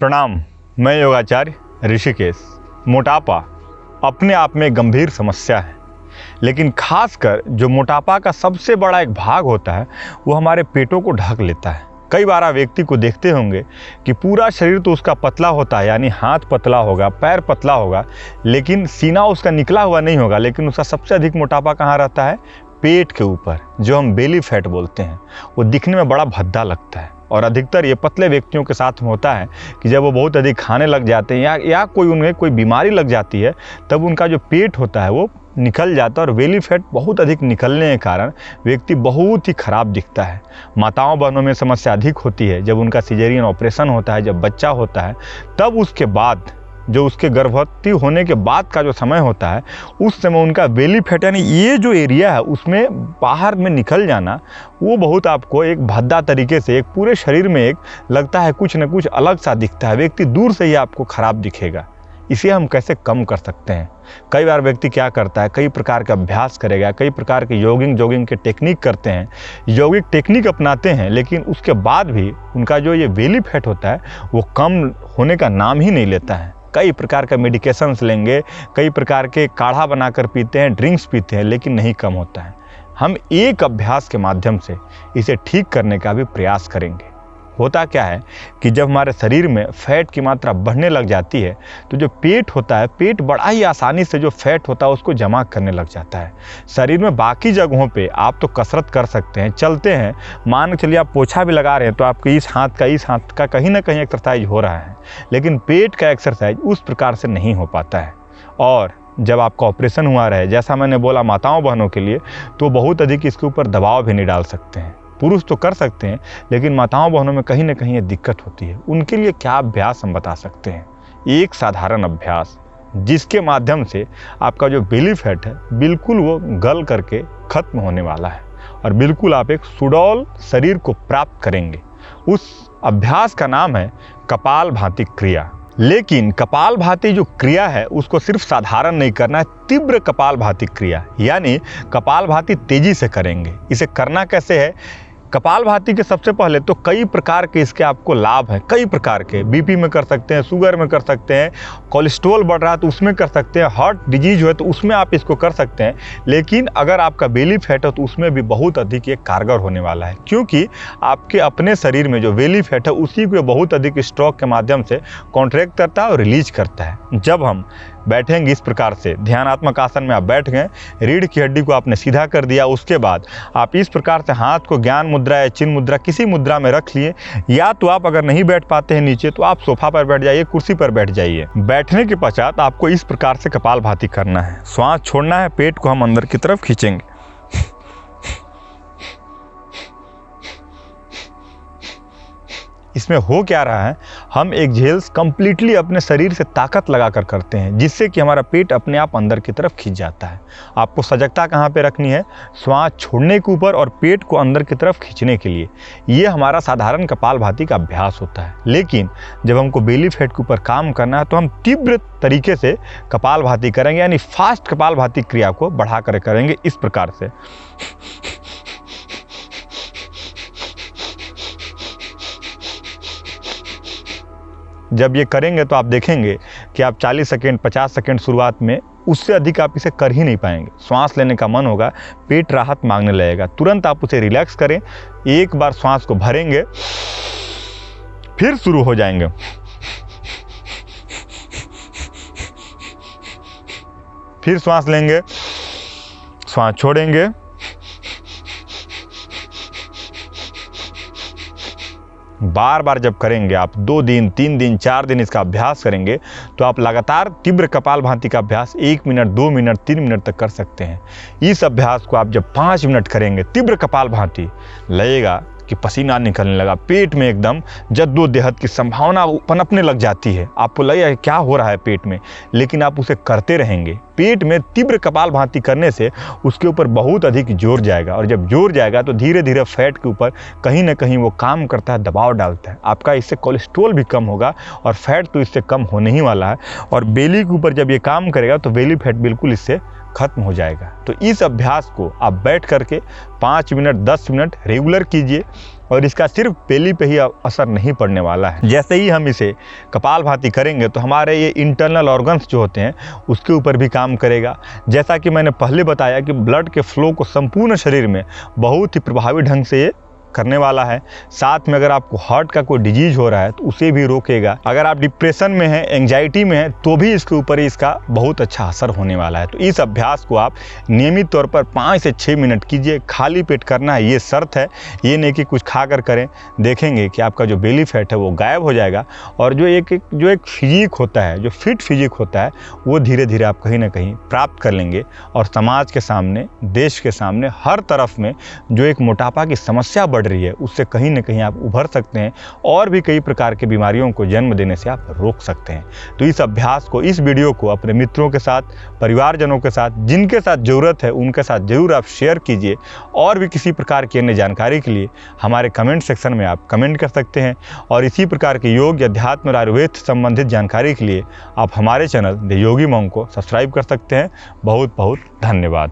प्रणाम। मैं योगाचार्य ऋषिकेश। मोटापा अपने आप में गंभीर समस्या है, लेकिन खासकर जो मोटापा का सबसे बड़ा एक भाग होता है वो हमारे पेटों को ढक लेता है। कई बार आप व्यक्ति को देखते होंगे कि पूरा शरीर तो उसका पतला होता है, यानी हाथ पतला होगा, पैर पतला होगा, लेकिन सीना उसका निकला हुआ नहीं होगा। लेकिन उसका सबसे अधिक मोटापा कहाँ रहता है? पेट के ऊपर, जो हम बेली फैट बोलते हैं। वो दिखने में बड़ा भद्दा लगता है और अधिकतर ये पतले व्यक्तियों के साथ में होता है कि जब वो बहुत अधिक खाने लग जाते हैं या उन्हें कोई बीमारी लग जाती है, तब उनका जो पेट होता है वो निकल जाता है और बेली फैट बहुत अधिक निकलने के कारण व्यक्ति बहुत ही खराब दिखता है। माताओं बहनों में समस्या अधिक होती है जब उनका सिजेरियन ऑपरेशन होता है, जब बच्चा होता है, तब उसके बाद जो उसके गर्भवती होने के बाद का जो समय होता है, उस समय उनका बेली फैट यानी ये जो एरिया है उसमें बाहर में निकल जाना, वो बहुत आपको एक भद्दा तरीके से एक पूरे शरीर में एक लगता है कुछ न कुछ अलग सा दिखता है। व्यक्ति दूर से ही आपको खराब दिखेगा। इसे हम कैसे कम कर सकते हैं? कई बार व्यक्ति क्या करता है, कई प्रकार का अभ्यास करेगा, कई प्रकार के जॉगिंग के टेक्निक करते हैं, यौगिक टेक्निक अपनाते हैं, लेकिन उसके बाद भी उनका जो ये बेली फैट होता है वो कम होने का नाम ही नहीं लेता है। कई प्रकार का मेडिकेशंस लेंगे, कई प्रकार के काढ़ा बनाकर पीते हैं, ड्रिंक्स पीते हैं, लेकिन नहीं कम होता है। हम एक अभ्यास के माध्यम से इसे ठीक करने का भी प्रयास करेंगे। होता क्या है कि जब हमारे शरीर में फैट की मात्रा बढ़ने लग जाती है तो जो पेट होता है, पेट बड़ा ही आसानी से जो फैट होता है उसको जमा करने लग जाता है। शरीर में बाकी जगहों पे आप तो कसरत कर सकते हैं, चलते हैं, मान के चलिए आप पोछा भी लगा रहे हैं तो आपके इस हाथ का कहीं ना कहीं एक्सरसाइज हो रहा है, लेकिन पेट का एक्सरसाइज उस प्रकार से नहीं हो पाता है। और जब आपका ऑपरेशन हुआ रहे, जैसा मैंने बोला माताओं बहनों के लिए, तो बहुत अधिक इसके ऊपर दबाव भी नहीं डाल सकते हैं। पुरुष तो कर सकते हैं, लेकिन माताओं बहनों में कहीं ना कहीं ये दिक्कत होती है। उनके लिए क्या अभ्यास हम बता सकते हैं? एक साधारण अभ्यास जिसके माध्यम से आपका जो बेली फैट है बिल्कुल वो गल करके खत्म होने वाला है और बिल्कुल आप एक सुडौल शरीर को प्राप्त करेंगे। उस अभ्यास का नाम है कपालभाति क्रिया। लेकिन कपालभाति जो क्रिया है उसको सिर्फ साधारण नहीं करना है, तीव्र कपालभाति क्रिया, यानी कपालभाति तेजी से करेंगे। इसे करना कैसे है? कपालभाति के सबसे पहले तो कई प्रकार के इसके आपको लाभ हैं, कई प्रकार के। बीपी में कर सकते हैं, शुगर में कर सकते हैं, कोलेस्ट्रॉल बढ़ रहा है तो उसमें कर सकते हैं, हार्ट डिजीज है तो उसमें आप इसको कर सकते हैं। लेकिन अगर आपका बेली फैट है तो उसमें भी बहुत अधिक ये कारगर होने वाला है, क्योंकि आपके अपने शरीर में जो बेली फैट है उसी को बहुत अधिक स्ट्रोक के माध्यम से कॉन्ट्रैक्ट करता है और रिलीज करता है। जब हम बैठेंगे इस प्रकार से, ध्यानात्मक आसन में आप बैठ गए, रीढ़ की हड्डी को आपने सीधा कर दिया, उसके बाद आप इस प्रकार से हाथ को ज्ञान मुद्रा या चिन्ह मुद्रा किसी मुद्रा में रख लिए, या तो आप अगर नहीं बैठ पाते हैं नीचे तो आप सोफा पर बैठ जाइए, कुर्सी पर बैठ जाइए। बैठने के पश्चात आपको इस प्रकार से कपालभाति करना है। श्वास छोड़ना है, पेट को हम अंदर की तरफ खींचेंगे। इसमें हो क्या रहा है, हम एक्सहेल्स कंप्लीटली अपने शरीर से ताकत लगाकर करते हैं, जिससे कि हमारा पेट अपने आप अंदर की तरफ खींच जाता है। आपको सजगता कहाँ पे रखनी है? श्वास छोड़ने के ऊपर और पेट को अंदर की तरफ खींचने के लिए। ये हमारा साधारण कपालभाति का अभ्यास होता है। लेकिन जब हमको बेली फैट के ऊपर काम करना है तो हम तीव्र तरीके से कपालभाति करेंगे, यानी फास्ट कपालभाति क्रिया को बढ़ा कर करेंगे इस प्रकार से। जब ये करेंगे तो आप देखेंगे कि आप 40 सेकेंड 50 सेकेंड शुरुआत में, उससे अधिक आप इसे कर ही नहीं पाएंगे। श्वास लेने का मन होगा, पेट राहत मांगने लगेगा, तुरंत आप उसे रिलैक्स करें। एक बार श्वास को भरेंगे, फिर शुरू हो जाएंगे। फिर श्वास लेंगे, श्वास छोड़ेंगे, बार बार जब करेंगे आप 2 दिन 3 दिन 4 दिन इसका अभ्यास करेंगे तो आप लगातार तीव्र कपालभाति का अभ्यास 1 मिनट 2 मिनट 3 मिनट तक कर सकते हैं। इस अभ्यास को आप जब 5 मिनट करेंगे तीव्र कपालभाति, लगेगा कि पसीना निकलने लगा, पेट में एकदम जद्दोजहद की संभावना पनपने लग जाती है। आपको लगेगा क्या हो रहा है पेट में, लेकिन आप उसे करते रहेंगे। पेट में तीव्र कपालभाति करने से उसके ऊपर बहुत अधिक जोर जाएगा, और जब जोर जाएगा तो धीरे धीरे फैट के ऊपर कहीं ना कहीं वो काम करता है, दबाव डालता है। आपका इससे कोलेस्ट्रॉल भी कम होगा और फैट तो इससे कम होने ही वाला है। और बेली के ऊपर जब ये काम करेगा तो बेली फैट बिल्कुल इससे खत्म हो जाएगा। तो इस अभ्यास को आप बैठ करके 5 मिनट 10 मिनट रेगुलर कीजिए और इसका सिर्फ बेली पे ही असर नहीं पड़ने वाला है। जैसे ही हम इसे कपालभाति करेंगे तो हमारे ये इंटरनल ऑर्गन्स जो होते हैं उसके ऊपर भी काम करेगा। जैसा कि मैंने पहले बताया कि ब्लड के फ्लो को संपूर्ण शरीर में बहुत ही प्रभावी ढंग से ये करने वाला है। साथ में अगर आपको हार्ट का कोई डिजीज हो रहा है तो उसे भी रोकेगा। अगर आप डिप्रेशन में हैं, एंजाइटी में हैं, तो भी इसके ऊपर इसका बहुत अच्छा असर होने वाला है। तो इस अभ्यास को आप नियमित तौर पर 5 से 6 मिनट कीजिए। खाली पेट करना है, ये शर्त है। ये नहीं कि कुछ खा कर करें। देखेंगे कि आपका जो बेली फैट है वो गायब हो जाएगा और जो एक फिजिक होता है, जो फिट फिजिक होता है, वो धीरे धीरे आप कहीं ना कहीं प्राप्त कर लेंगे। और समाज के सामने, देश के सामने, हर तरफ में जो एक मोटापा की समस्या बढ़ रही है उससे कहीं ना कहीं आप उभर सकते हैं और भी कई प्रकार की बीमारियों को जन्म देने से आप रोक सकते हैं। तो इस अभ्यास को, इस वीडियो को अपने मित्रों के साथ, परिवारजनों के साथ, जिनके साथ ज़रूरत है उनके साथ जरूर आप शेयर कीजिए। और भी किसी प्रकार की अन्य जानकारी के लिए हमारे कमेंट सेक्शन में आप कमेंट कर सकते हैं। और इसी प्रकार के योग, अध्यात्म और आयुर्वेद संबंधित जानकारी के लिए आप हमारे चैनल द योगी मॉन्क को सब्सक्राइब कर सकते हैं। बहुत बहुत धन्यवाद।